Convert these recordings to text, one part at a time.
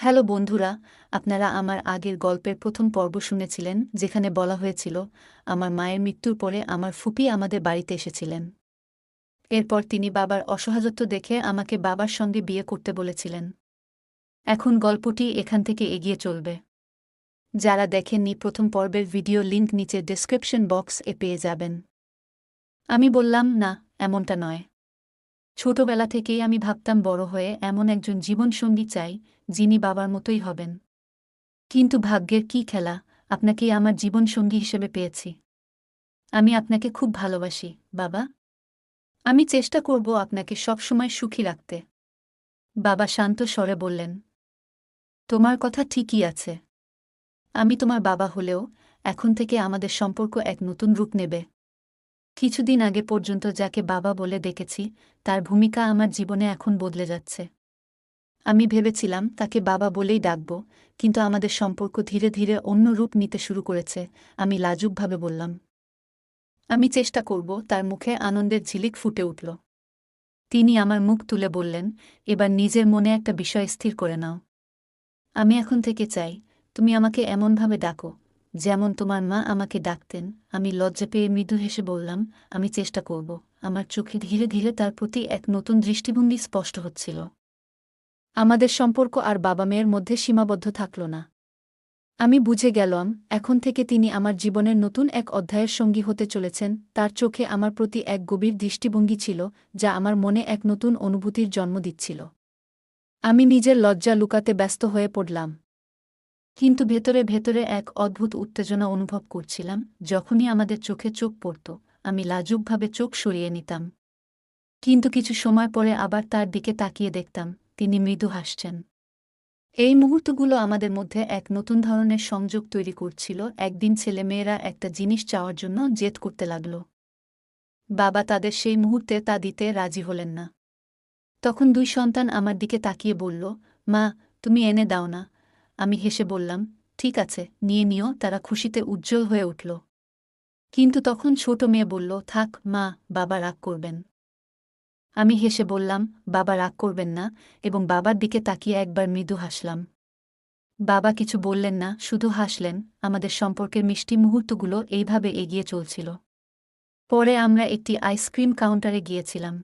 Hello বন্ধুরা, আপনারা আমার আগের গল্পের প্রথম পর্ব শুনেছিলেন যেখানে বলা হয়েছিল আমার মায়ের মৃত্যুর পরে আমার ফুপি আমাদের বাড়িতে এসেছিলেন। এরপর তিনি বাবার অসহায়ত্ব দেখে আমাকে বাবার সঙ্গে বিয়ে করতে বলেছিলেন। এখন গল্পটি এখান থেকে এগিয়ে চলবে। যারা দেখেননি প্রথম পর্বের ভিডিও লিংক নিচে ডেসক্রিপশন বক্স এ পেয়ে যাবেন। আমি বললাম, না, এমনটা নয়। ছোটবেলা থেকেই আমি ভাবতাম বড় হয়ে এমন একজন জীবনসঙ্গী চাই যিনি বাবার মতোই হবেন। কিন্তু ভাগ্যের কী খেলা, আপনাকেই আমার জীবনসঙ্গী হিসেবে পেয়েছি। আমি আপনাকে খুব ভালোবাসি, বাবা। আমি চেষ্টা করব আপনাকে সবসময় সুখী রাখতে। বাবা শান্ত স্বরে বললেন, তোমার কথা ঠিকই আছে। আমি তোমার বাবা হলেও এখন থেকে আমাদের সম্পর্ক এক নতুন রূপ নেবে। কিছুদিন আগে পর্যন্ত যাকে বাবা বলে ডেকেছি তার ভূমিকা আমার জীবনে এখন বদলে যাচ্ছে। আমি ভেবেছিলাম তাকে বাবা বলেই ডাকব, কিন্তু আমাদের সম্পর্ক ধীরে ধীরে অন্য রূপ নিতে শুরু করেছে। আমি লাজুকভাবে বললাম, আমি চেষ্টা করব। তার মুখে আনন্দের ঝিলিক ফুটে উঠল। তিনি আমার মুখ তুলে বললেন, এবার নিজের মনে একটা বিষয় স্থির করে নাও। আমি এখন থেকে চাই তুমি আমাকে এমনভাবে ডাকো যেমন তোমার মা আমাকে ডাকতেন। আমি লজ্জা পেয়ে মৃদু হেসে বললাম, আমি চেষ্টা করব। আমার চোখে ধীরে ধীরে তার প্রতি এক নতুন দৃষ্টিভঙ্গি স্পষ্ট হচ্ছিল। আমাদের সম্পর্ক আর বাবা মেয়ের মধ্যে সীমাবদ্ধ থাকল না। আমি বুঝে গেলাম এখন থেকে তিনি আমার জীবনের নতুন এক অধ্যায়ের সঙ্গী হতে চলেছেন। তার চোখে আমার প্রতি এক গভীর দৃষ্টিভঙ্গি ছিল যা আমার মনে এক নতুন অনুভূতির জন্ম দিচ্ছিল। আমি নিজের লজ্জা লুকাতে ব্যস্ত হয়ে পড়লাম, কিন্তু ভেতরে ভেতরে এক অদ্ভুত উত্তেজনা অনুভব করছিলাম। যখনই আমাদের চোখে চোখ পড়ত আমি লাজুকভাবে চোখ সরিয়ে নিতাম, কিন্তু কিছু সময় পরে আবার তার দিকে তাকিয়ে দেখতাম তিনি মৃদু হাসছেন। এই মুহূর্তগুলো আমাদের মধ্যে এক নতুন ধরনের সংযোগ তৈরি করছিল। একদিন ছেলেমেয়েরা একটা জিনিস চাওয়ার জন্য জেদ করতে লাগল। বাবা তাদের সেই মুহূর্তে তা দিতে রাজি হলেন না। তখন দুই সন্তান আমার দিকে তাকিয়ে বলল, মা, তুমি এনে দাও না। আমি হেসে বললাম, ঠিক আছে, নিয়ে নিও। তারা খুশিতে উজ্জ্বল হয়ে উঠল। কিন্তু তখন ছোট মেয়ে বলল, থাক মা, বাবা রাগ করবেন। আমি হেসে বললাম, বাবা রাগ করবেন না, এবং বাবার দিকে তাকিয়ে একবার মৃদু হাসলাম। বাবা কিছু বললেন না, শুধু হাসলেন। আমাদের সম্পর্কের মিষ্টি মুহূর্তগুলো এইভাবে এগিয়ে চলছিল। পরে আমরা একটি আইসক্রিম কাউন্টারে গিয়েছিলাম।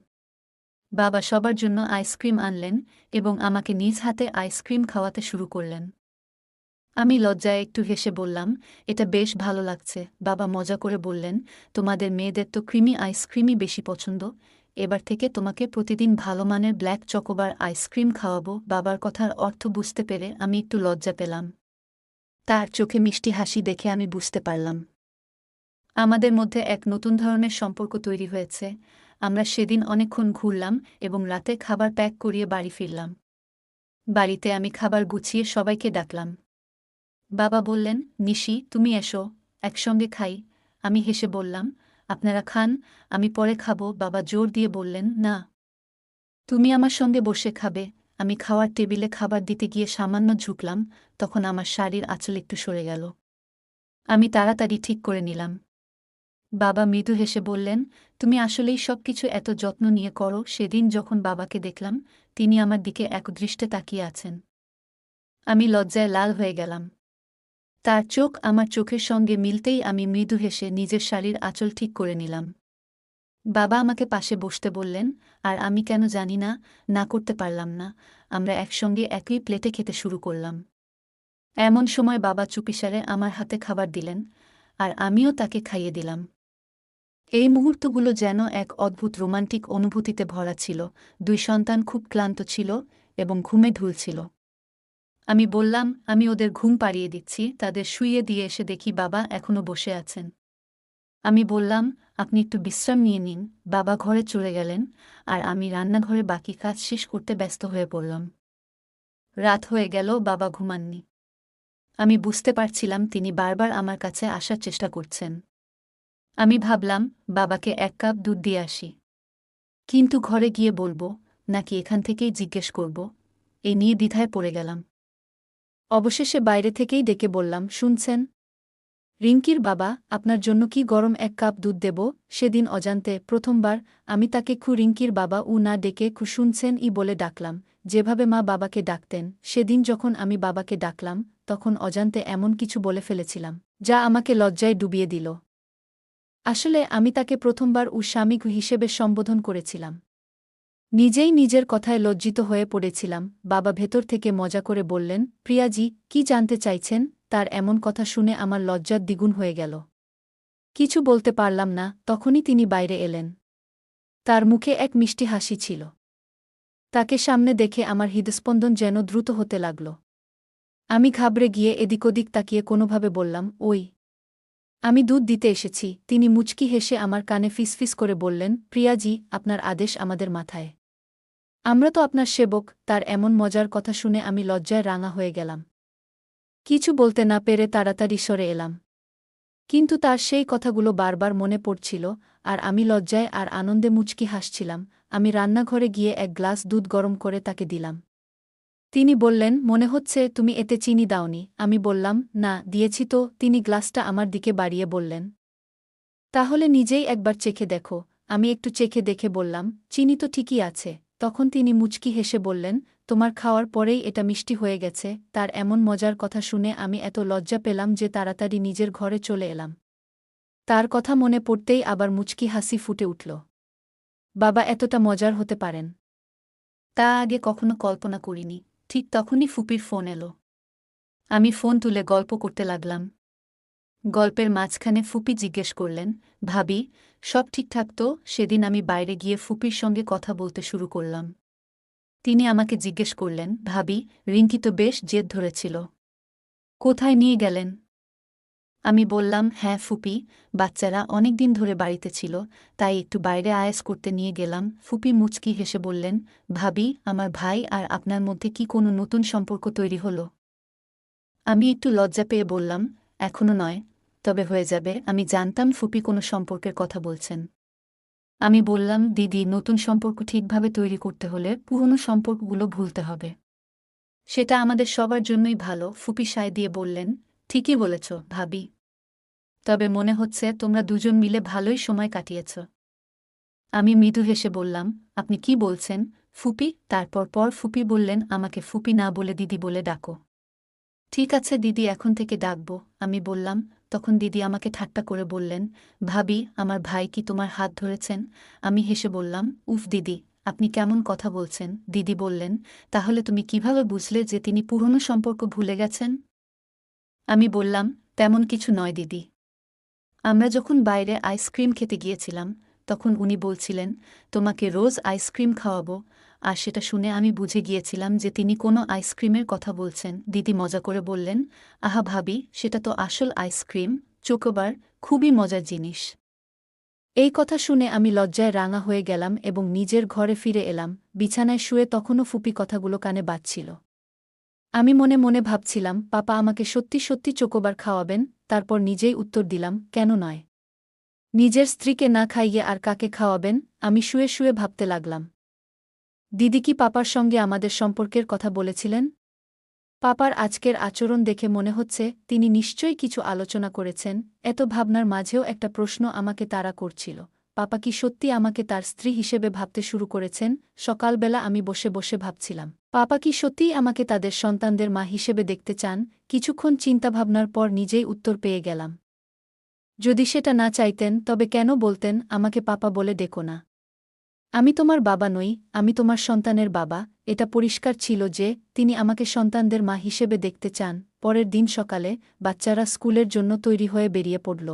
বাবা সবার জন্য আইসক্রিম আনলেন এবং আমাকে নিজ হাতে আইসক্রিম খাওয়াতে শুরু করলেন। আমি লজ্জায় একটু হেসে বললাম, এটা বেশ ভালো লাগছে। বাবা মজা করে বললেন, তোমাদের মেয়েদের তো ক্রিমি আইসক্রিমই বেশি পছন্দ। এবার থেকে তোমাকে প্রতিদিন ভালো মানের ব্ল্যাক চকোবার আইসক্রিম খাওয়াবো। বাবার কথার অর্থ বুঝতে পেরে আমি একটু লজ্জা পেলাম। তার চোখে মিষ্টি হাসি দেখে আমি বুঝতে পারলাম আমাদের মধ্যে এক নতুন ধরনের সম্পর্ক তৈরি হয়েছে। আমরা সেদিন অনেকক্ষণ ঘুরলাম এবং রাতে খাবার প্যাক করিয়ে বাড়ি ফিরলাম। বাড়িতে আমি খাবার গুছিয়ে সবাইকে ডাকলাম। বাবা বললেন, নিশি, তুমি এসো, একসঙ্গে খাই। আমি হেসে বললাম, আপনারা খান, আমি পরে খাবো। বাবা জোর দিয়ে বললেন, না, তুমি আমার সঙ্গে বসে খাবে। আমি খাওয়ার টেবিলে খাবার দিতে গিয়ে সামান্য ঝুঁকলাম, তখন আমার শাড়ির আঁচল একটু সরে গেল। আমি তাড়াতাড়ি ঠিক করে নিলাম। বাবা মৃদু হেসে বললেন, তুমি আসলেই সবকিছু এত যত্ন নিয়ে করো। সেদিন যখন বাবাকে দেখলাম তিনি আমার দিকে একদৃষ্টে তাকিয়ে আছেন, আমি লজ্জায় লাল হয়ে গেলাম। তার চোখ আমার চোখের সঙ্গে মিলতেই আমি মৃদু হেসে নিজের শাড়ির আঁচল ঠিক করে নিলাম। বাবা আমাকে পাশে বসতে বললেন, আর আমি কেন জানি না, না করতে পারলাম না। আমরা একসঙ্গে একই প্লেটে খেতে শুরু করলাম। এমন সময় বাবা চুপিসারে আমার হাতে খাবার দিলেন, আর আমিও তাকে খাইয়ে দিলাম। এই মুহূর্তগুলো যেন এক অদ্ভুত রোমান্টিক অনুভূতিতে ভরা ছিল। দুই সন্তান খুব ক্লান্ত ছিল এবং ঘুমে ঢুলছিল। আমি বললাম, আমি ওদের ঘুম পাড়িয়ে দিচ্ছি। তাদের শুইয়ে দিয়ে এসে দেখি বাবা এখনো বসে আছেন। আমি বললাম, আপনি একটু বিশ্রাম নিয়ে নিন। বাবা ঘরে চলে গেলেন, আর আমি রান্নাঘরে বাকি কাজ শেষ করতে ব্যস্ত হয়ে পড়লাম। রাত হয়ে গেল, বাবা ঘুমাননি। আমি বুঝতে পারছিলাম তিনি বারবার আমার কাছে আসার চেষ্টা করছেন। আমি ভাবলাম বাবাকে এক কাপ দুধ দিয়ে আসি, কিন্তু ঘরে গিয়ে বলবো নাকি এখান থেকেই জিজ্ঞেস করব, এই নিয়ে দ্বিধায় পড়ে গেলাম। অবশেষে বাইরে থেকেই ডেকে বললাম, শুনছেন রিঙ্কির বাবা, আপনার জন্য কি গরম এক কাপ দুধ দেব? সেদিন অজান্তে প্রথমবার আমি তাকে রিঙ্কির বাবা না ডেকে শুনছেন বলে ডাকলাম, যেভাবে মা বাবাকে ডাকতেন। সেদিন যখন আমি বাবাকে ডাকলাম তখন অজান্তে এমন কিছু বলে ফেলেছিলাম যা আমাকে লজ্জায় ডুবিয়ে দিল। আসলে আমি তাকে প্রথমবার স্বামী হিসেবে সম্বোধন করেছিলাম। নিজেই নিজের কথায় লজ্জিত হয়ে পড়েছিলাম। বাবা ভেতর থেকে মজা করে বললেন, প্রিয়াজি, কি জানতে চাইছেন? তার এমন কথা শুনে আমার লজ্জার দ্বিগুণ হয়ে গেল। কিছু বলতে পারলাম না। তখনই তিনি বাইরে এলেন। তার মুখে এক মিষ্টি হাসি ছিল। তাকে সামনে দেখে আমার হৃদস্পন্দন যেন দ্রুত হতে লাগল। আমি ঘাবড়ে গিয়ে এদিক ওদিক তাকিয়ে কোনোভাবে বললাম, ওই, আমি দুধ দিতে এসেছি। তিনি মুচকি হেসে আমার কানে ফিসফিস করে বললেন, প্রিয়াজি, আপনার আদেশ আমাদের মাথায়। আমরা তো আপনার সেবক। তার এমন মজার কথা শুনে আমি লজ্জায় রাঙা হয়ে গেলাম। কিছু বলতে না পেরে তাড়াতাড়ি সরে এলাম। কিন্তু তার সেই কথাগুলো বারবার মনে পড়ছিল, আর আমি লজ্জায় আর আনন্দে মুচকি হাসছিলাম। আমি রান্নাঘরে গিয়ে এক গ্লাস দুধ গরম করে তাকে দিলাম। তিনি বললেন, মনে হচ্ছে তুমি এতে চিনি দাওনি। আমি বললাম, না, দিয়েছি তো। তিনি গ্লাসটা আমার দিকে বাড়িয়ে বললেন, তাহলে নিজেই একবার চেখে দেখো। আমি একটু চেখে দেখে বললাম, চিনি তো ঠিকই আছে। তখন তিনি মুচকি হেসে বললেন, তোমার খাওয়ার পরেই এটা মিষ্টি হয়ে গেছে। তার এমন মজার কথা শুনে আমি এত লজ্জা পেলাম যে তাড়াতাড়ি নিজের ঘরে চলে এলাম। তার কথা মনে পড়তেই আবার মুচকি হাসি ফুটে উঠল। বাবা এতটা মজার হতে পারেন, তা আগে কখনো কল্পনা করিনি। ঠিক তখনই ফুপির ফোন এলো। আমি ফোন তুলে গল্প করতে লাগলাম। গল্পের মাঝখানে ফুপি জিজ্ঞেস করলেন, ভাবি, সব ঠিকঠাক তো? সেদিন আমি বাইরে গিয়ে ফুপির সঙ্গে কথা বলতে শুরু করলাম। তিনি আমাকে জিজ্ঞেস করলেন, ভাবি, রিঙ্কি তো বেশ জেদ ধরেছিল। কোথায় নিয়ে গেলেন? আমি বললাম, হ্যাঁ ফুপি, বাচ্চারা অনেকদিন ধরে বাড়িতে ছিল, তাই একটু বাইরে আয়েস করতে নিয়ে গেলাম। ফুপি মুচকি হেসে বললেন, ভাবি, আমার ভাই আর আপনার মধ্যে কি কোনো নতুন সম্পর্ক তৈরি হলো? আমি একটু লজ্জা পেয়ে বললাম, এখনো নয়, তবে হয়ে যাবে। আমি জানতাম ফুপি কোনো সম্পর্কের কথা বলছেন। আমি বললাম, দিদি, নতুন সম্পর্ক ঠিকভাবে তৈরি করতে হলে পুরনো সম্পর্কগুলো ভুলতে হবে। সেটা আমাদের সবার জন্যই ভালো। ফুপি সায় দিয়ে বললেন, ঠিকই বলেছ ভাবি, তবে মনে হচ্ছে তোমরা দুজন মিলে ভালোই সময় কাটিয়েছ। আমি মৃদু হেসে বললাম, আপনি কি বলছেন ফুপি? তারপর ফুপি বললেন, আমাকে ফুপি না বলে দিদি বলে ডাকো। ঠিক আছে দিদি, এখন থেকে ডাকব। আমি বললাম। তখন দিদি আমাকে ঠাট্টা করে বললেন, ভাবি, আমার ভাই কি তোমার হাত ধরেছেন? আমি হেসে বললাম, উফ দিদি, আপনি কেমন কথা বলছেন? দিদি বললেন, তাহলে তুমি কিভাবে বুঝলে যে তিনি পুরনো সম্পর্ক ভুলে গেছেন? আমি বললাম, তেমন কিছু নয় দিদি। আমরা যখন বাইরে আইসক্রিম খেতে গিয়েছিলাম তখন উনি বলছিলেন, তোমাকে রোজ আইসক্রিম খাওয়াবো, আর সেটা শুনে আমি বুঝে গিয়েছিলাম যে তিনি কোনো আইসক্রিমের কথা বলছেন। দিদি মজা করে বললেন, আহা ভাবি, সেটা তো আসল আইসক্রিম, চোকোবার, খুবই মজার জিনিস। এই কথা শুনে আমি লজ্জায় রাঙা হয়ে গেলাম এবং নিজের ঘরে ফিরে এলাম। বিছানায় শুয়ে তখনও ফুপি কথাগুলো কানে বাজছিল। আমি মনে মনে ভাবছিলাম, পাপা আমাকে সত্যি সত্যি চোকোবার খাওয়াবেন? তারপর নিজেই উত্তর দিলাম, কেন নয়? নিজের স্ত্রীকে না খাইয়ে আর কাকে খাওয়াবেন? আমি শুয়ে শুয়ে ভাবতে লাগলাম, দিদি কি পাপার সঙ্গে আমাদের সম্পর্কের কথা বলেছিলেন? পাপার আজকের আচরণ দেখে মনে হচ্ছে তিনি নিশ্চয়ই কিছু আলোচনা করেছেন। এত ভাবনার মাঝেও একটা প্রশ্ন আমাকে তাড়া করছিল, পাপা কি সত্যি আমাকে তার স্ত্রী হিসেবে ভাবতে শুরু করেছেন? সকালবেলা আমি বসে বসে ভাবছিলাম, পাপা কি সত্যিই আমাকে তাদের সন্তানদের মা হিসেবে দেখতে চান? কিছুক্ষণ চিন্তাভাবনার পর নিজেই উত্তর পেয়ে গেলাম। যদি সেটা না চাইতেন তবে কেন বলতেন, আমাকে পাপা বলে ডেকো না? আমি তোমার বাবা নই, আমি তোমার সন্তানের বাবা। এটা পরিষ্কার ছিল যে তিনি আমাকে সন্তানদের মা হিসেবে দেখতে চান। পরের দিন সকালে বাচ্চারা স্কুলের জন্য তৈরি হয়ে বেরিয়ে পড়ল।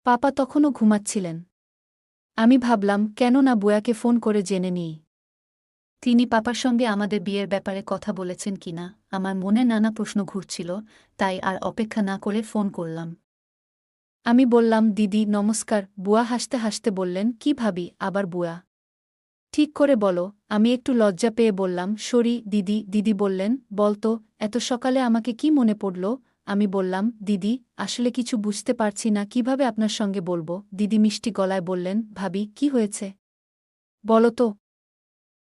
পাপা তখনও ঘুমাচ্ছিলেন। আমি ভাবলাম, কেন না বুয়াকে ফোন করে জেনে নিই তিনি পাপার সঙ্গে আমাদের বিয়ের ব্যাপারে কথা বলেছেন কিনা। আমার মনে নানা প্রশ্ন ঘুরছিল, তাই আর অপেক্ষা না করে ফোন করলাম। আমি বললাম, দিদি নমস্কার। বুয়া হাসতে হাসতে বললেন, কি ভাবি, আবার বুয়া? ঠিক করে বলো। আমি একটু লজ্জা পেয়ে বললাম, সরি দিদি। দিদি বললেন, বলতো, এত সকালে আমাকে কি মনে পড়ল? আমি বললাম, দিদি, আসলে কিছু বুঝতে পারছি না কিভাবে আপনার সঙ্গে বলবো। দিদি মিষ্টি গলায় বললেন, ভাবি, কি হয়েছে বলো তো?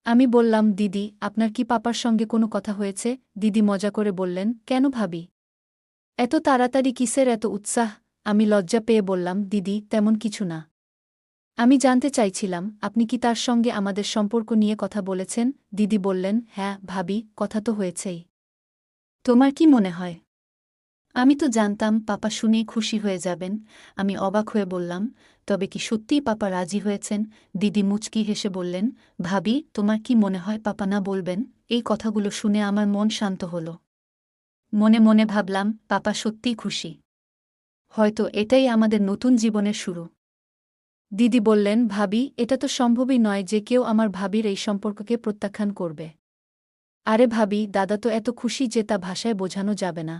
আমি বললাম, দিদি, আপনার কি পাপার সঙ্গে কোনো কথা হয়েছে? দিদি মজা করে বললেন, কেন ভাবি, এত তাড়াতাড়ি কিসের এত উৎসাহ? আমি লজ্জা পেয়ে বললাম, দিদি, তেমন কিছু না। আমি জানতে চাইছিলাম আপনি কি তার সঙ্গে আমাদের সম্পর্ক নিয়ে কথা বলেছেন? দিদি বললেন, হ্যাঁ ভাবি, কথা তো হয়েছেই। তোমার কি মনে হয়? আমি তো জানতাম পাপা শুনেই খুশি হয়ে যাবেন। আমি অবাক হয়ে বললাম, তবে কি সত্যিই পাপা রাজি হয়েছেন? দিদি মুচকি হেসে বললেন, ভাবি, তোমার কি মনে হয় পাপা না বলবেন? এই কথাগুলো শুনে আমার মন শান্ত হল। মনে মনে ভাবলাম, পাপা সত্যিই খুশি। হয়তো এটাই আমাদের নতুন জীবনের শুরু। দিদি বললেন, ভাবি, এটা তো সম্ভবই নয় যে কেউ আমার ভাবির এই সম্পর্ককে প্রত্যাখ্যান করবে। আরে ভাবি, দাদা তো এত খুশি যে তা ভাষায় বোঝানো যাবে না।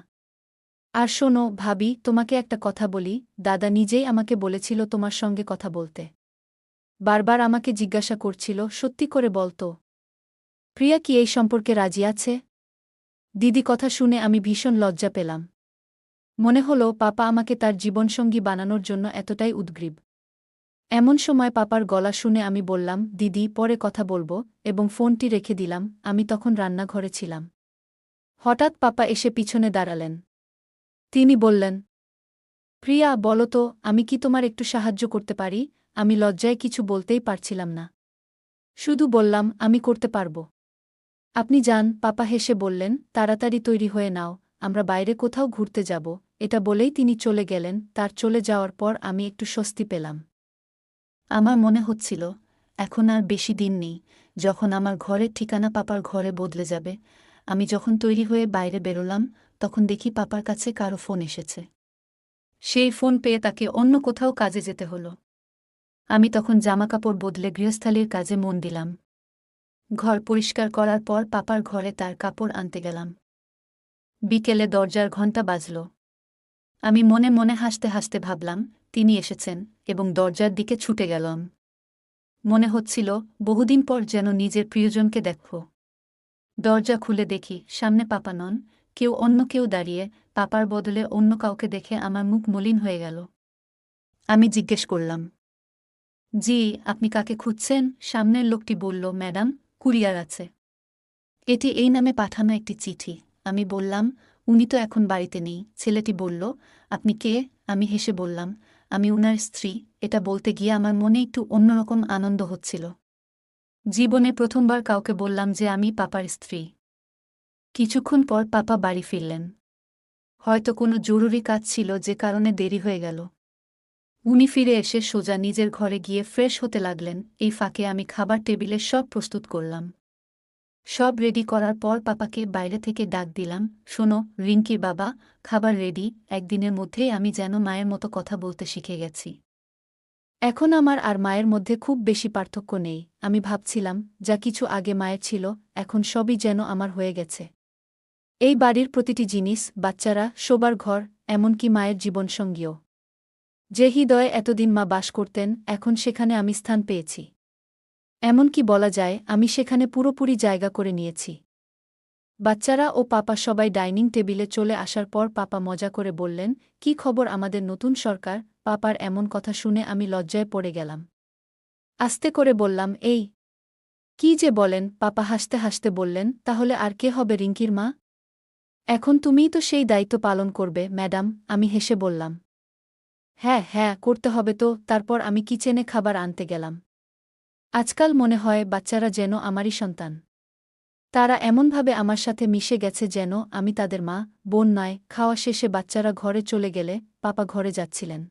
আর শোনো ভাবি, তোমাকে একটা কথা বলি, দাদা নিজেই আমাকে বলেছিল তোমার সঙ্গে কথা বলতে। বারবার আমাকে জিজ্ঞাসা করছিল, সত্যি করে বলতো প্রিয়া কি এই সম্পর্কে রাজি আছে? দিদি কথা শুনে আমি ভীষণ লজ্জা পেলাম। মনে হলো পাপা আমাকে তার জীবনসঙ্গী বানানোর জন্য এতটাই উদগ্রীব। এমন সময় পাপার গলা শুনে আমি বললাম, দিদি, পরে কথা বলবো, এবং ফোনটি রেখে দিলাম। আমি তখন রান্নাঘরে ছিলাম। হঠাৎ পাপা এসে পিছনে দাঁড়ালেন। তিনি বললেন, প্রিয়া, বলো তো, আমি কি তোমার একটু সাহায্য করতে পারি? আমি লজ্জায় কিছু বলতেই পারছিলাম না। শুধু বললাম, আমি করতে পারব। আপনি যান। পাপা হেসে বললেন, তাড়াতাড়ি তৈরি হয়ে নাও, আমরা বাইরে কোথাও ঘুরতে যাব। এটা বলেই তিনি চলে গেলেন। তার চলে যাওয়ার পর আমি একটু স্বস্তি পেলাম। আমার মনে হচ্ছিল, এখন আর বেশি দিন নেই যখন আমার ঘরের ঠিকানা পাপার ঘরে বদলে যাবে। আমি যখন তৈরি হয়ে বাইরে বেরোলাম, তখন দেখি পাপার কাছে কারো ফোন এসেছে। সেই ফোন পেয়ে তাকে অন্য কোথাও কাজে যেতে হলো। আমি তখন জামাকাপড় বদলে গৃহস্থালির কাজে মন দিলাম। ঘর পরিষ্কার করার পর পাপার ঘরে তার কাপড় আনতে গেলাম। বিকেলে দরজার ঘণ্টা বাজল। আমি মনে মনে হাসতে হাসতে ভাবলাম, তিনি এসেছেন, এবং দরজার দিকে ছুটে গেলাম। মনে হচ্ছিল, বহুদিন পর যেন নিজের প্রিয়জনকে দেখব। দরজা খুলে দেখি সামনে পাপা নন, অন্য কেউ দাঁড়িয়ে। পাপার বদলে অন্য কাউকে দেখে আমার মুখ মলিন হয়ে গেল। আমি জিজ্ঞেস করলাম, জি, আপনি কাকে খুঁজছেন? সামনের লোকটি বলল, ম্যাডাম, কুরিয়ার আছে। এটি এই নামে পাঠানো একটি চিঠি। আমি বললাম, উনি তো এখন বাড়িতে নেই। ছেলেটি বলল, আপনি কে? আমি হেসে বললাম, আমি উনার স্ত্রী। এটা বলতে গিয়ে আমার মনে একটু অন্যরকম আনন্দ হচ্ছিল। জীবনে প্রথমবার কাউকে বললাম যে আমি পাপার স্ত্রী। কিছুক্ষণ পর পাপা বাড়ি ফিরলেন। হয়তো কোনো জরুরি কাজ ছিল যে কারণে দেরি হয়ে গেল। উনি ফিরে এসে সোজা নিজের ঘরে গিয়ে ফ্রেশ হতে লাগলেন। এই ফাঁকে আমি খাবার টেবিলে সব প্রস্তুত করলাম। সব রেডি করার পর পাপাকে বাইরে থেকে ডাক দিলাম, শোনো রিঙ্কির বাবা, খাবার রেডি। একদিনের মধ্যেই আমি যেন মায়ের মতো কথা বলতে শিখে গেছি। এখন আমার আর মায়ের মধ্যে খুব বেশি পার্থক্য নেই। আমি ভাবছিলাম, যা কিছু আগে মায়ের ছিল, এখন সবই যেন আমার হয়ে গেছে। এই বাড়ির প্রতিটি জিনিস, বাচ্চারা, শোবার ঘর, এমনকি মায়ের জীবনসঙ্গীও। যে হৃদয়ে এতদিন মা বাস করতেন, এখন সেখানে আমি স্থান পেয়েছি। এমনকি বলা যায়, আমি সেখানে পুরোপুরি জায়গা করে নিয়েছি। বাচ্চারা ও পাপা সবাই ডাইনিং টেবিলে চলে আসার পর পাপা মজা করে বললেন, কি খবর আমাদের নতুন সরকার? পাপার এমন কথা শুনে আমি লজ্জায় পড়ে গেলাম। আস্তে করে বললাম, এই কি যে বলেন? পাপা হাসতে হাসতে বললেন, তাহলে আর কে হবে রিঙ্কির মা? এখন তুমিই তো সেই দায়িত্ব পালন করবে ম্যাডাম। আমি হেসে বললাম, হ্যাঁ হ্যাঁ, করতে হবে তো। তারপর আমি কিচেনে খাবার আনতে গেলাম। আজকাল মনে হয় বাচ্চারা যেন আমারই সন্তান। তারা এমনভাবে আমার সাথে মিশে গেছে যেন আমি তাদের মা, বোন নয়। খাওয়া শেষে বাচ্চারা ঘরে চলে গেলে পাপা ঘরে যাচ্ছিলেন।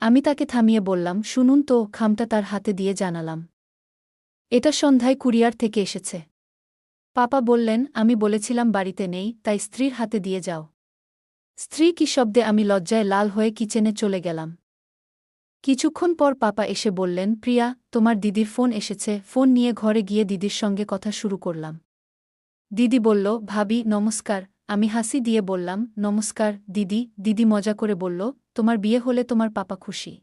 আমি তাকে থামিয়ে বললাম, শুনুন তো। খামটা তার হাতে দিয়ে জানালাম, এটা সন্ধ্যায় কুরিয়ার থেকে এসেছে। পাপা বললেন, আমি বলেছিলাম বাড়িতে নেই, তাই স্ত্রীর হাতে দিয়ে যাও। স্ত্রী কি শব্দে আমি লজ্জায় লাল হয়ে কিচেনে চলে গেলাম। কিছুক্ষণ পর পাপা এসে বললেন, প্রিয়া, তোমার দিদির ফোন এসেছে। ফোন নিয়ে ঘরে গিয়ে দিদির সঙ্গে কথা শুরু করলাম। দিদি বলল, ভাবি নমস্কার। আমি হাসি দিয়ে বললাম, নমস্কার দিদি। দিদি মজা করে বলল, তোমার বিয়ে হলে তোমার পাপা খুশি।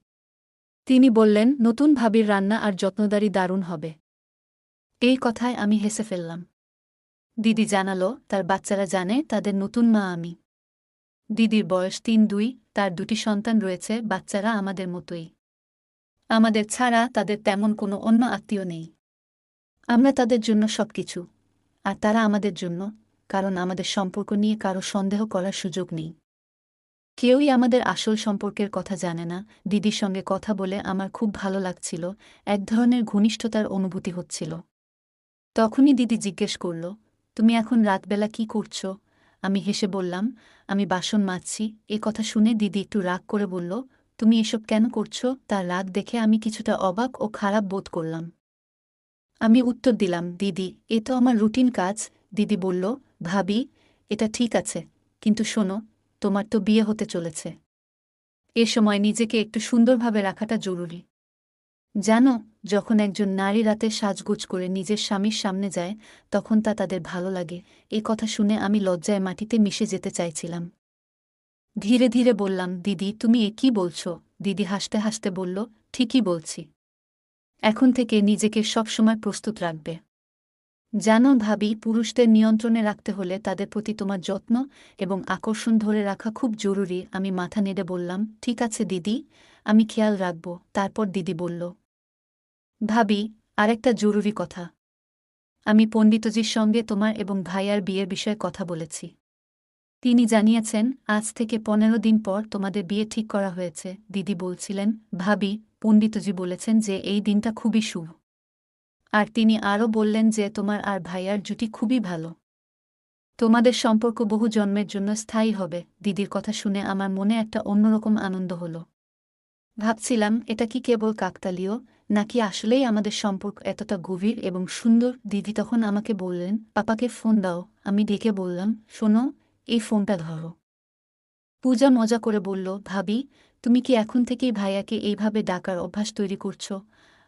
তিনি বললেন, নতুন ভাবির রান্না আর যত্নদারি দারুণ হবে। এই কথায় আমি হেসে ফেললাম। দিদি জানালো, তার বাচ্চারা জানে তাদের নতুন মা আমি। দিদির বয়স ৩-২, তার ২টি সন্তান রয়েছে। বাচ্চারা আমাদের মতোই। আমাদের ছাড়া তাদের তেমন কোনো অন্য আত্মীয় নেই। আমরা তাদের জন্য সবকিছু, আর তারা আমাদের জন্য, কারণ আমাদের সম্পর্ক নিয়ে কারো সন্দেহ করার সুযোগ নেই। কেউই আমাদের আসল সম্পর্কের কথা জানে না। দিদির সঙ্গে কথা বলে আমার খুব ভালো লাগছিল, এক ধরনের ঘনিষ্ঠতার অনুভূতি হচ্ছিল। তখনই দিদি জিজ্ঞেস করল, তুমি এখন রাতবেলা কি করছ? আমি হেসে বললাম, আমি বাসন মাজছি। এ কথা শুনে দিদি একটু রাগ করে বলল, তুমি এসব কেন করছ? তার রাগ দেখে আমি কিছুটা অবাক ও খারাপ বোধ করলাম। আমি উত্তর দিলাম, দিদি, এ তো আমার রুটিন কাজ। দিদি বলল, ভাবি, এটা ঠিক আছে, কিন্তু শোনো, তোমার তো বিয়ে হতে চলেছে। এ সময় নিজেকে একটু সুন্দরভাবে রাখাটা জরুরি। জানো, যখন একজন নারী রাতে সাজগোজ করে নিজের স্বামীর সামনে যায়, তখন তা তাদের ভালো লাগে। এই কথা শুনে আমি লজ্জায় মাটিতে মিশে যেতে চাইছিলাম। ধীরে ধীরে বললাম, দিদি, তুমি এ কী বলছ? দিদি হাসতে হাসতে বলল, ঠিকই বলছি। এখন থেকে নিজেকে সবসময় প্রস্তুত রাখবে। জানো ভাবি, পুরুষদের নিয়ন্ত্রণে রাখতে হলে তাদের প্রতি তোমার যত্ন এবং আকর্ষণ ধরে রাখা খুব জরুরি। আমি মাথা নেড়ে বললাম, ঠিক আছে দিদি, আমি খেয়াল রাখব। তারপর দিদি বলল, ভাবি, আরেকটা জরুরি কথা। আমি পণ্ডিতজির সঙ্গে তোমার এবং ভাইয়ার বিয়ের বিষয়ে কথা বলেছি। তিনি জানিয়েছেন, আজ থেকে 15 দিন পর তোমাদের বিয়ে ঠিক করা হয়েছে। দিদি বলছিলেন, ভাবি, পণ্ডিতজি বলেছেন যে এই দিনটা খুবই শুভ। আর তিনি আরও বললেন যে তোমার আর ভাইয়ার জুটি খুবই ভালো। তোমাদের সম্পর্ক বহু জন্মের জন্য স্থায়ী হবে। দিদির কথা শুনে আমার মনে একটা অন্যরকম আনন্দ হলো। ভাবছিলাম, এটা কি কেবল কাকতালীয়, নাকি আসলেই আমাদের সম্পর্ক এতটা গভীর এবং সুন্দর? দিদি তখন আমাকে বললেন, পাপাকে ফোন দাও। আমি ডেকে বললাম, শোনো, এই ফোনটা ধরো। পূজা মজা করে বলল, ভাবি, তুমি কি এখন থেকেই ভাইয়াকে এইভাবে ডাকার অভ্যাস তৈরি করছ?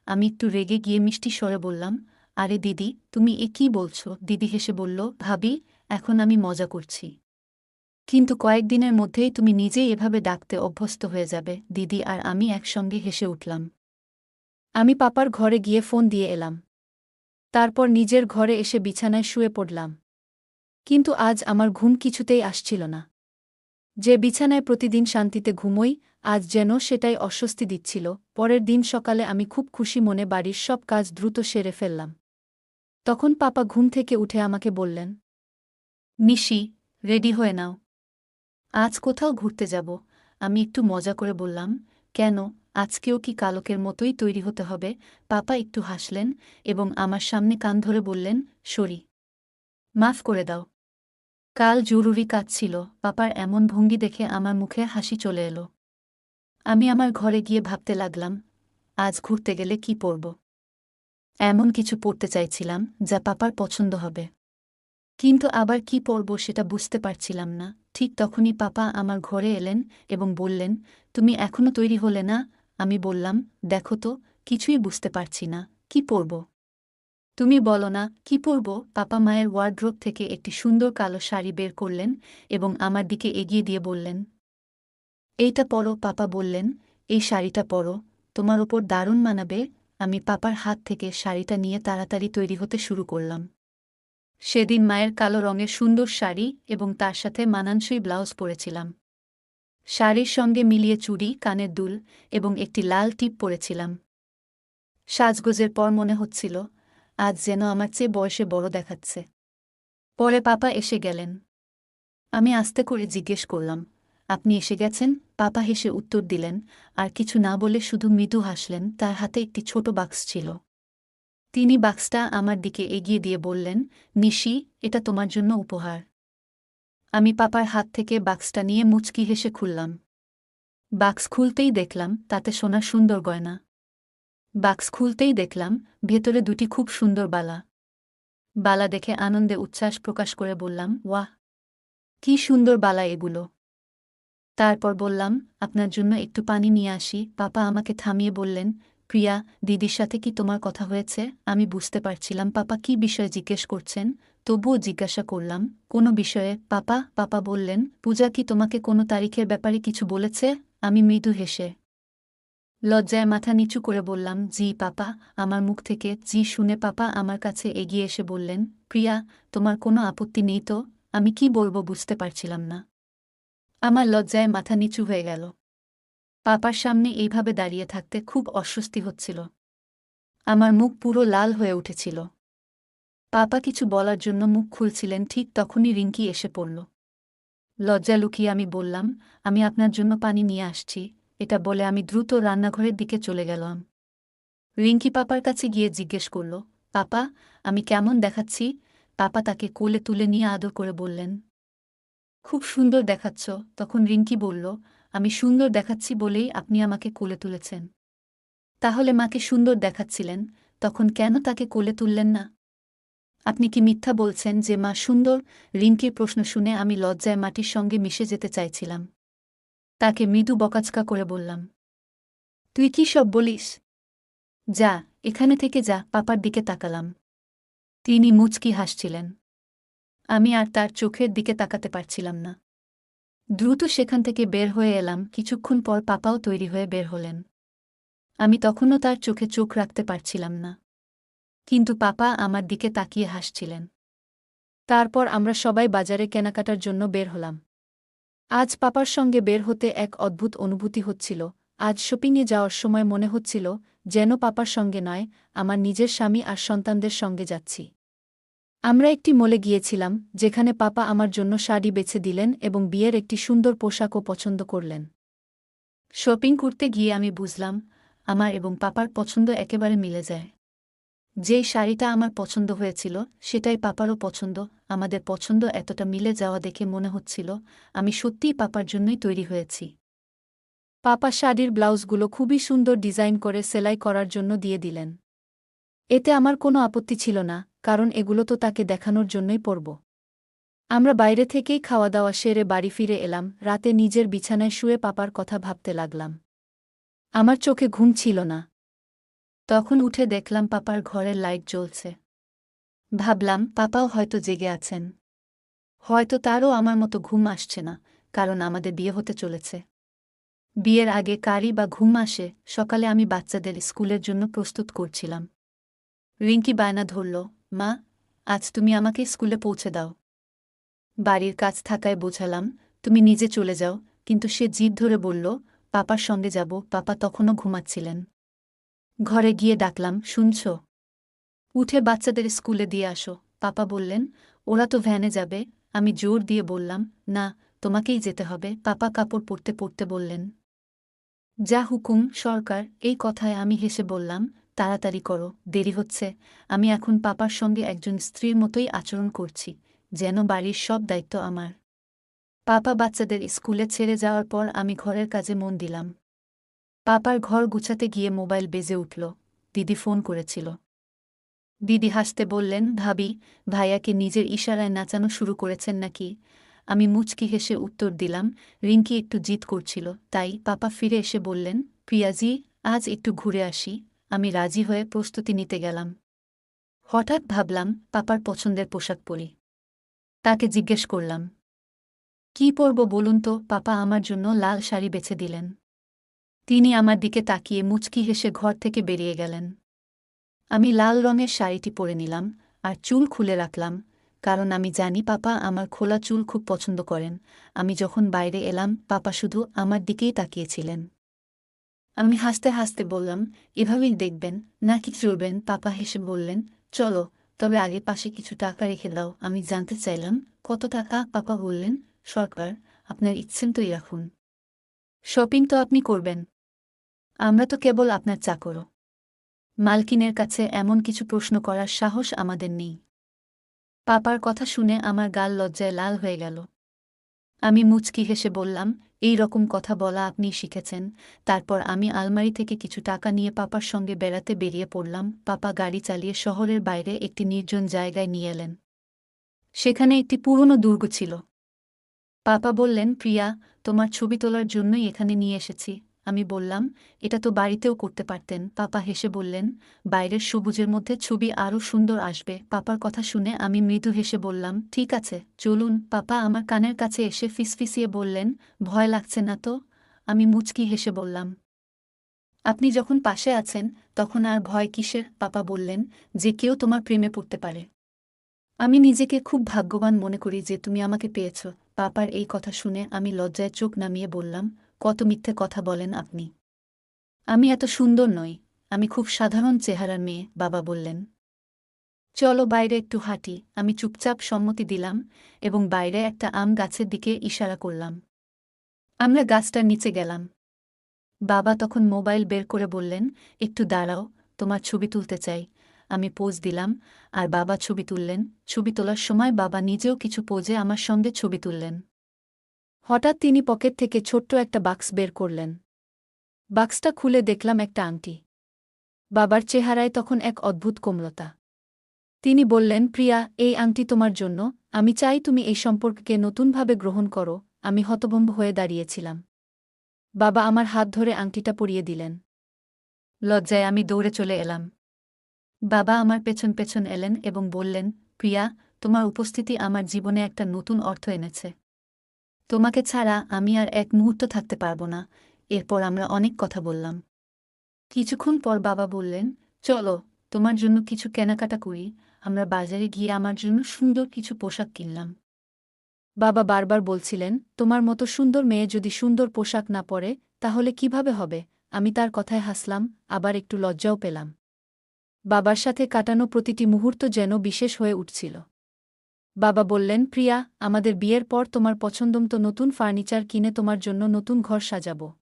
আমি একটু রেগে গিয়ে মিষ্টি স্বরে বললাম, আরে দিদি, তুমি এ কী বলছ? দিদি হেসে বলল, ভাবি, এখন আমি মজা করছি, কিন্তু কয়েকদিনের মধ্যেই তুমি নিজেই এভাবে ডাকতে অভ্যস্ত হয়ে যাবে। দিদি আর আমি একসঙ্গে হেসে উঠলাম। আমি পাপার ঘরে গিয়ে ফোন দিয়ে এলাম। তারপর নিজের ঘরে এসে বিছানায় শুয়ে পড়লাম। কিন্তু আজ আমার ঘুম কিছুতেই আসছিল না। যে বিছানায় প্রতিদিন শান্তিতে ঘুমোই, আজ যেন সেটাই অস্বস্তি দিচ্ছিল। পরের দিন সকালে আমি খুব খুশি মনে বাড়ির সব কাজ দ্রুত সেরে ফেললাম। তখন পাপা ঘুম থেকে উঠে আমাকে বললেন, নিশি, রেডি হয়ে নাও, আজ কোথাও ঘুরতে যাব। আমি একটু মজা করে বললাম, কেন, আজকেও কি কালকের মতোই তৈরি হতে হবে? পাপা একটু হাসলেন এবং আমার সামনে কান ধরে বললেন, সরি, মাফ করে দাও, কাল জরুরি কাজ ছিল। পাপার এমন ভঙ্গি দেখে আমার মুখে হাসি চলে এলো। আমি আমার ঘরে গিয়ে ভাবতে লাগলাম, আজ ঘুরতে গেলে কি পরব। এমন কিছু পরতে চাইছিলাম যা পাপার পছন্দ হবে, কিন্তু আবার কি পরব সেটা বুঝতে পারছিলাম না। ঠিক তখনই পাপা আমার ঘরে এলেন এবং বললেন, তুমি এখনো তৈরি হলে না? আমি বললাম, দেখো তো, কিছুই বুঝতে পারছি না, কি পরব? তুমি বলো না, কি পরব? পাপা মায়ের ওয়ার্ড্রোব থেকে একটি সুন্দর কালো শাড়ি বের করলেন এবং আমার দিকে এগিয়ে দিয়ে বললেন, এইটা পরো। পাপা বললেন, এই শাড়িটা পরো, তোমার ওপর দারুণ মানাবে। আমি পাপার হাত থেকে শাড়িটা নিয়ে তাড়াতাড়ি তৈরি হতে শুরু করলাম। সেদিন মায়ের কালো রঙের সুন্দর শাড়ি এবং তার সাথে মানানসই ব্লাউজ পরেছিলাম। শাড়ির সঙ্গে মিলিয়ে চুড়ি, কানের দুল এবং একটি লাল টিপ পরেছিলাম। সাজগোজের পর মনে হচ্ছিল, আজ যেন আমার চেয়ে বয়সে বড় দেখাচ্ছে। পরে পাপা এসে গেলেন। আমি আস্তে করে জিজ্ঞেস করলাম, আপনি এসে গেছেন? পাপা হেসে উত্তর দিলেন, আর কিছু না বলে শুধু মৃদু হাসলেন। তার হাতে একটি ছোট বাক্স ছিল। তিনি বাক্সটা আমার দিকে এগিয়ে দিয়ে বললেন, নিশি, এটা তোমার জন্য উপহার। আমি পাপার হাত থেকে বাক্সটা নিয়ে মুচকি হেসে খুললাম। বাক্স খুলতেই দেখলাম তাতে সোনার সুন্দর গয়না। বাক্স খুলতেই দেখলাম ভেতরে দুটি খুব সুন্দর বালা। বালা দেখে আনন্দে উচ্ছ্বাস প্রকাশ করে বললাম, ওয়াহ, কি সুন্দর বালা এগুলো। তারপর বললাম, আপনার জন্য একটু পানি নিয়ে আসি। পাপা আমাকে থামিয়ে বললেন, প্রিয়া, দিদির সাথে কি তোমার কথা হয়েছে? আমি বুঝতে পারছিলাম পাপা কি বিষয়ে জিজ্ঞেস করছেন, তবুও জিজ্ঞাসা করলাম, কোনো বিষয়ে পাপা? পাপা বললেন, পূজা কি তোমাকে কোনো তারিখের ব্যাপারে কিছু বলেছে? আমি মৃদু হেসে লজ্জায় মাথা নিচু করে বললাম, জি পাপা। আমার মুখ থেকে জি শুনে পাপা আমার কাছে এগিয়ে এসে বললেন, প্রিয়া, তোমার কোনো আপত্তি নেই তো? আমি কি বলবো বুঝতে পারছিলাম না। আমার লজ্জায় মাথা নিচু হয়ে গেল। পাপার সামনে এইভাবে দাঁড়িয়ে থাকতে খুব অস্বস্তি হচ্ছিল। আমার মুখ পুরো লাল হয়ে উঠেছিল। পাপা কিছু বলার জন্য মুখ খুলছিলেন, ঠিক তখনই রিঙ্কি এসে পড়ল। লজ্জা লুকিয়ে আমি বললাম, আমি আপনার জন্য পানি নিয়ে আসছি। এটা বলে আমি দ্রুত রান্নাঘরের দিকে চলে গেলাম। রিঙ্কি পাপার কাছে গিয়ে জিজ্ঞেস করল, পাপা, আমি কেমন দেখাচ্ছি? পাপা তাকে কোলে তুলে নিয়ে আদর করে বললেন, খুব সুন্দর দেখাচ্ছ। তখন রিঙ্কি বলল, আমি সুন্দর দেখাচ্ছি বলেই আপনি আমাকে কোলে তুলেছেন। তাহলে মাকে সুন্দর দেখাচ্ছিলেন, তখন কেন তাকে কোলে তুললেন না? আপনি কি মিথ্যা বলছেন যে মা সুন্দর? রিঙ্কির প্রশ্ন শুনে আমি লজ্জায় মাটির সঙ্গে মিশে যেতে চাইছিলাম। তাকে মৃদু বকাঝকা করে বললাম, তুই কি সব বলিস? যা, এখানে থেকে যা। পাপার দিকে তাকালাম। তিনি মুচকি হাসছিলেন। আমি আর তার চোখের দিকে তাকাতে পারছিলাম না। দ্রুত সেখান থেকে বের হয়ে এলাম। কিছুক্ষণ পর পাপাও তৈরি হয়ে বের হলেন। আমি তখনও তার চোখে চোখ রাখতে পারছিলাম না, কিন্তু পাপা আমার দিকে তাকিয়ে হাসছিলেন। তারপর আমরা সবাই বাজারে কেনাকাটার জন্য বের হলাম। আজ পাপার সঙ্গে বের হতে এক অদ্ভুত অনুভূতি হচ্ছিল। আজ শপিংয়ে যাওয়ার সময় মনে হচ্ছিল যেন পাপার সঙ্গে নয়, আমার নিজের স্বামী আর সন্তানদের সঙ্গে যাচ্ছি। আমরা একটি মলে গিয়েছিলাম, যেখানে পাপা আমার জন্য শাড়ি বেছে দিলেন এবং বিয়ের একটি সুন্দর পোশাকও পছন্দ করলেন। শপিং করতে গিয়ে আমি বুঝলাম, আমার এবং পাপার পছন্দ একেবারে মিলে যায়। যেই শাড়িটা আমার পছন্দ হয়েছিল সেটাই পাপারও পছন্দ। আমাদের পছন্দ এতটা মিলে যাওয়া দেখে মনে হচ্ছিল আমি সত্যিই পাপার জন্যই তৈরি হয়েছি। পাপা শাড়ির ব্লাউজগুলো খুবই সুন্দর ডিজাইন করে সেলাই করার জন্য দিয়ে দিলেন। এতে আমার কোনো আপত্তি ছিল না, কারণ এগুলো তো তাকে দেখানোর জন্যই পরব। আমরা বাইরে থেকেই খাওয়া দাওয়া সেরে বাড়ি ফিরে এলাম। রাতে নিজের বিছানায় শুয়ে পাপার কথা ভাবতে লাগলাম। আমার চোখে ঘুম ছিল না। তখন উঠে দেখলাম পাপার ঘরের লাইট জ্বলছে। ভাবলাম পাপাও হয়তো জেগে আছেন। হয়তো তারও আমার মতো ঘুম আসছে না, কারণ আমাদের বিয়ে হতে চলেছে। বিয়ের আগে কারই বা ঘুম আসে? সকালে আমি বাচ্চাদের স্কুলের জন্য প্রস্তুত করছিলাম। রিঙ্কি বায়না ধরল, মা, আজ তুমি আমাকে স্কুলে পৌঁছে দাও। বাড়ির কাজ থাকায় বোঝালাম, তুমি নিজে চলে যাও, কিন্তু সে জিদ ধরে বলল, পাপার সঙ্গে যাব। পাপা তখনও ঘুমাচ্ছিলেন। ঘরে গিয়ে ডাকলাম, শুনছ? উঠে বাচ্চাদের স্কুলে দিয়ে আসো। পাপা বললেন, ওরা তো ভ্যানে যাবে। আমি জোর দিয়ে বললাম, না, তোমাকেই যেতে হবে। পাপা কাপড় পরতে পরতে বললেন, যা হুকুম সরকার। এই কথায় আমি হেসে বললাম, তাড়াতাড়ি করো, দেরি হচ্ছে। আমি এখন পাপার সঙ্গে একজন স্ত্রীর মতোই আচরণ করছি, যেন বাড়ির সব দায়িত্ব আমার। পাপা বাচ্চাদের স্কুলে ছেড়ে যাওয়ার পর আমি ঘরের কাজে মন দিলাম। পাপার ঘর গুছাতে গিয়ে মোবাইল বেজে উঠল। দিদি ফোন করেছিল। দিদি হাসতে বললেন, ভাবি, ভাইয়াকে নিজের ইশারায় নাচানো শুরু করেছেন নাকি? আমি মুচকি হেসে উত্তর দিলাম, রিঙ্কি একটু জিদ করছিল তাই। পাপা ফিরে এসে বললেন, প্রিয়াজি, আজ একটু ঘুরে আসি। আমি রাজি হয়ে প্রস্তুতি নিতে গেলাম। হঠাৎ ভাবলাম পাপার পছন্দের পোশাক পরি। তাকে জিজ্ঞেস করলাম, কি পরব বলুন তো? পাপা আমার জন্য লাল শাড়ি বেছে দিলেন। তিনি আমার দিকে তাকিয়ে মুচকি হেসে ঘর থেকে বেরিয়ে গেলেন। আমি লাল রঙের শাড়িটি পরে নিলাম আর চুল খুলে রাখলাম, কারণ আমি জানি পাপা আমার খোলা চুল খুব পছন্দ করেন। আমি যখন বাইরে এলাম পাপা শুধু আমার দিকেই তাকিয়েছিলেন। আমি হাসতে হাসতে বললাম, এভাবেই দেখবেন নাকি চলবেন? পাপা হেসে বললেন, চলো, তবে আগে পাশে কিছু টাকা রেখে দাও। আমি জানতে চাইলাম, কত টাকা? পাপা বললেন, সরকার, আপনার ইচ্ছেমতোই রাখুন। শপিং তো আপনি করবেন, আমরা তো কেবল আপনার চাকর। মালকিনের কাছে এমন কিছু প্রশ্ন করার সাহস আমাদের নেই। পাপার কথা শুনে আমার গাল লজ্জায় লাল হয়ে গেল। আমি মুচকি হেসে বললাম, এই রকম কথা বলা আপনি শিখেছেন? তারপর আমি আলমারি থেকে কিছু টাকা নিয়ে পাপার সঙ্গে বেড়াতে বেরিয়ে পড়লাম। পাপা গাড়ি চালিয়ে শহরের বাইরে একটি নির্জন জায়গায় নিয়ে এলেন। সেখানে একটি পুরনো দুর্গ ছিল। পাপা বললেন, প্রিয়া, তোমার ছবি তোলার জন্যই এখানে নিয়ে এসেছি। আমি বললাম, এটা তো বাড়িতেও করতে পারতেন। পাপা হেসে বললেন, বাইরের সবুজের মধ্যে ছবি আরও সুন্দর আসবে। পাপার কথা শুনে আমি মৃদু হেসে বললাম, ঠিক আছে, চলুন। পাপা আমার কানের কাছে এসে ফিসফিসিয়ে বললেন, ভয় লাগছে না তো? আমি মুচকি হেসে বললাম, আপনি যখন পাশে আছেন তখন আর ভয় কিসের? পাপা বললেন, যে কেউ তোমার প্রেমে পড়তে পারে। আমি নিজেকে খুব ভাগ্যবান মনে করি যে তুমি আমাকে পেয়েছ। পাপার এই কথা শুনে আমি লজ্জায় চোখ নামিয়ে বললাম, কত মিথ্যে কথা বলেন আপনি। আমি এত সুন্দর নই, আমি খুব সাধারণ চেহারার মেয়ে। বাবা বললেন, চলো বাইরে একটু হাঁটি। আমি চুপচাপ সম্মতি দিলাম এবং বাইরে একটা আম গাছের দিকে ইশারা করলাম। আমরা গাছটার নিচে গেলাম। বাবা তখন মোবাইল বের করে বললেন, একটু দাঁড়াও, তোমার ছবি তুলতে চাই। আমি পোজ দিলাম আর বাবা ছবি তুললেন। ছবি তোলার সময় বাবা নিজেও কিছু পোজে আমার সঙ্গে ছবি তুললেন। হঠাৎ তিনি পকেট থেকে ছোট্ট একটা বাক্স বের করলেন। বাক্সটা খুলে দেখলাম একটা আংটি। বাবার চেহারায় তখন এক অদ্ভুত কোমলতা। তিনি বললেন, প্রিয়া, এই আংটি তোমার জন্য। আমি চাই তুমি এই সম্পর্ককে নতুনভাবে গ্রহণ করো। আমি হতভম্ব হয়ে দাঁড়িয়েছিলাম। বাবা আমার হাত ধরে আংটিটা পরিয়ে দিলেন। লজ্জায় আমি দৌড়ে চলে এলাম। বাবা আমার পেছন পেছন এলেন এবং বললেন, প্রিয়া, তোমার উপস্থিতি আমার জীবনে একটা নতুন অর্থ এনেছে। তোমাকে ছাড়া আমি আর এক মুহূর্ত থাকতে পারব না। এরপর আমরা অনেক কথা বললাম। কিছুক্ষণ পর বাবা বললেন, চলো, তোমার জন্য কিছু কেনাকাটা করি। আমরা বাজারে গিয়ে আমার জন্য সুন্দর কিছু পোশাক কিনলাম। বাবা বারবার বলছিলেন, তোমার মতো সুন্দর মেয়ে যদি সুন্দর পোশাক না পরে তাহলে কিভাবে হবে? আমি তার কথায় হাসলাম, আবার একটু লজ্জাও পেলাম। বাবার সাথে কাটানো প্রতিটি মুহূর্ত যেন বিশেষ হয়ে উঠছিল। বাবা বললেন, প্রিয়া, আমাদের বিয়ের পর তোমার পছন্দমতো নতুন ফার্নিচার কিনে তোমার জন্য নতুন ঘর সাজাব।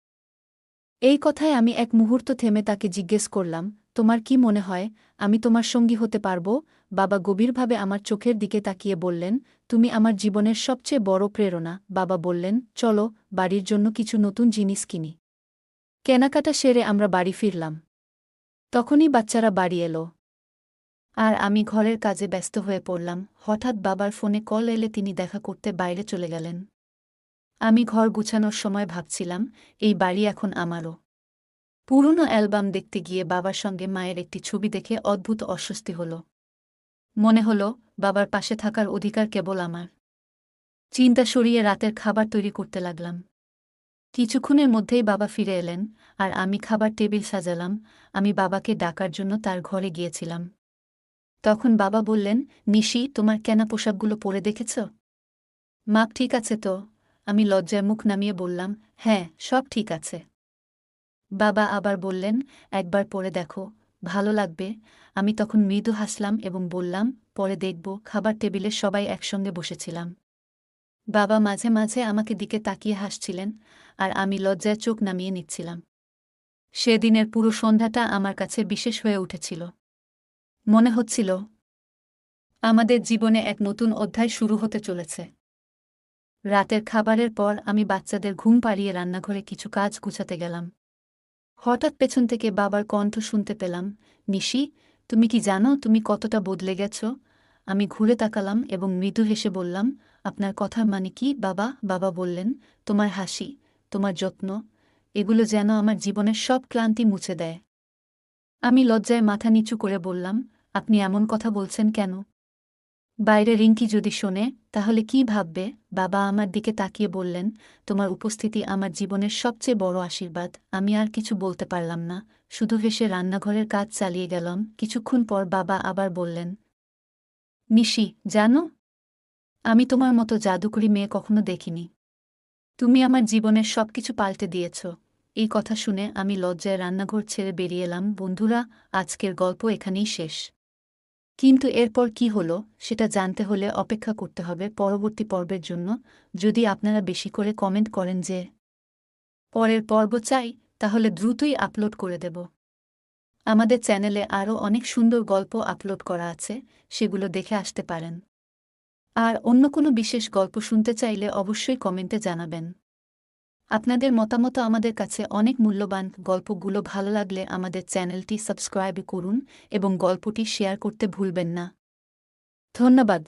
এই কথায় আমি এক মুহূর্ত থেমে তাকে জিজ্ঞেস করলাম, তোমার কি মনে হয় আমি তোমার সঙ্গী হতে পারব? বাবা গভীরভাবে আমার চোখের দিকে তাকিয়ে বললেন, তুমি আমার জীবনের সবচেয়ে বড় প্রেরণা। বাবা বললেন, চলো, বাড়ির জন্য কিছু নতুন জিনিস কিনি। কেনাকাটা সেরে আমরা বাড়ি ফিরলাম। তখনই বাচ্চারা বাড়ি এলো আর আমি ঘরের কাজে ব্যস্ত হয়ে পড়লাম। হঠাৎ বাবার ফোনে কল এলে তিনি দেখা করতে বাইরে চলে গেলেন। আমি ঘর গুছানোর সময় ভাবছিলাম, এই বাড়ি এখন আমারও। পুরনো অ্যালবাম দেখতে গিয়ে বাবার সঙ্গে মায়ের একটি ছবি দেখে অদ্ভুত অস্বস্তি হল। মনে হল বাবার পাশে থাকার অধিকার কেবল আমার। চিন্তা সরিয়ে রাতের খাবার তৈরি করতে লাগলাম। কিছুক্ষণের মধ্যেই বাবা ফিরে এলেন আর আমি খাবার টেবিল সাজালাম। আমি বাবাকে ডাকার জন্য তার ঘরে গিয়েছিলাম। তখন বাবা বললেন, নিশি, তোমার কেনা পোশাকগুলো পরে দেখেছ? মাপ ঠিক আছে তো? আমি লজ্জায় মুখ নামিয়ে বললাম, হ্যাঁ, সব ঠিক আছে। বাবা আবার বললেন, একবার পরে দেখো, ভালো লাগবে। আমি তখন মৃদু হাসলাম এবং বললাম, পরে দেখব। খাবার টেবিলে সবাই একসঙ্গে বসেছিলাম। বাবা মাঝে মাঝে আমাকে দিকে তাকিয়ে হাসছিলেন আর আমি লজ্জায় চোখ নামিয়ে নিচ্ছিলাম। সেদিনের পুরো সন্ধ্যাটা আমার কাছে বিশেষ হয়ে উঠেছিল। মনে হচ্ছিল আমাদের জীবনে এক নতুন অধ্যায় শুরু হতে চলেছে। রাতের খাবারের পর আমি বাচ্চাদের ঘুম পাড়িয়ে রান্নাঘরে কিছু কাজ গুছাতে গেলাম। হঠাৎ পেছন থেকে বাবার কণ্ঠ শুনতে পেলাম, নিশি, তুমি কি জানো তুমি কতটা বদলে গেছ? আমি ঘুরে তাকালাম এবং মৃদু হেসে বললাম, আপনার কথার মানে কি বাবা? বাবা বললেন, তোমার হাসি, তোমার যত্ন, এগুলো যেন আমার জীবনের সব ক্লান্তি মুছে দেয়। আমি লজ্জায় মাথা নিচু করে বললাম, আপনি এমন কথা বলছেন কেন? বাইরে রিঙ্কি যদি শোনে তাহলে কি ভাববে? বাবা আমার দিকে তাকিয়ে বললেন, তোমার উপস্থিতি আমার জীবনের সবচেয়ে বড় আশীর্বাদ। আমি আর কিছু বলতে পারলাম না, শুধু হেসে রান্নাঘরের কাজ চালিয়ে গেলাম। কিছুক্ষণ পর বাবা আবার বললেন, নিশি, জানো, আমি তোমার মতো জাদুকরী মেয়ে কখনো দেখিনি। তুমি আমার জীবনের সবকিছু পাল্টে দিয়েছ। এই কথা শুনে আমি লজ্জায় রান্নাঘর ছেড়ে বেরিয়ে এলাম। বন্ধুরা, আজকের গল্প এখানেই শেষ। কিন্তু এরপর কি হলো সেটা জানতে হলে অপেক্ষা করতে হবে পরবর্তী পর্বের জন্য। যদি আপনারা বেশি করে কমেন্ট করেন যে পরের পর্ব চাই, তাহলে দ্রুতই আপলোড করে দেব। আমাদের চ্যানেলে আরও অনেক সুন্দর গল্প আপলোড করা আছে, সেগুলো দেখে আসতে পারেন। আর অন্য কোনো বিশেষ গল্প শুনতে চাইলে অবশ্যই কমেন্টে জানাবেন। আপনাদের মতামত আমাদের কাছে অনেক মূল্যবান। গল্পগুলো ভালো লাগলে আমাদের চ্যানেলটি সাবস্ক্রাইব করুন এবং গল্পটি শেয়ার করতে ভুলবেন না। ধন্যবাদ।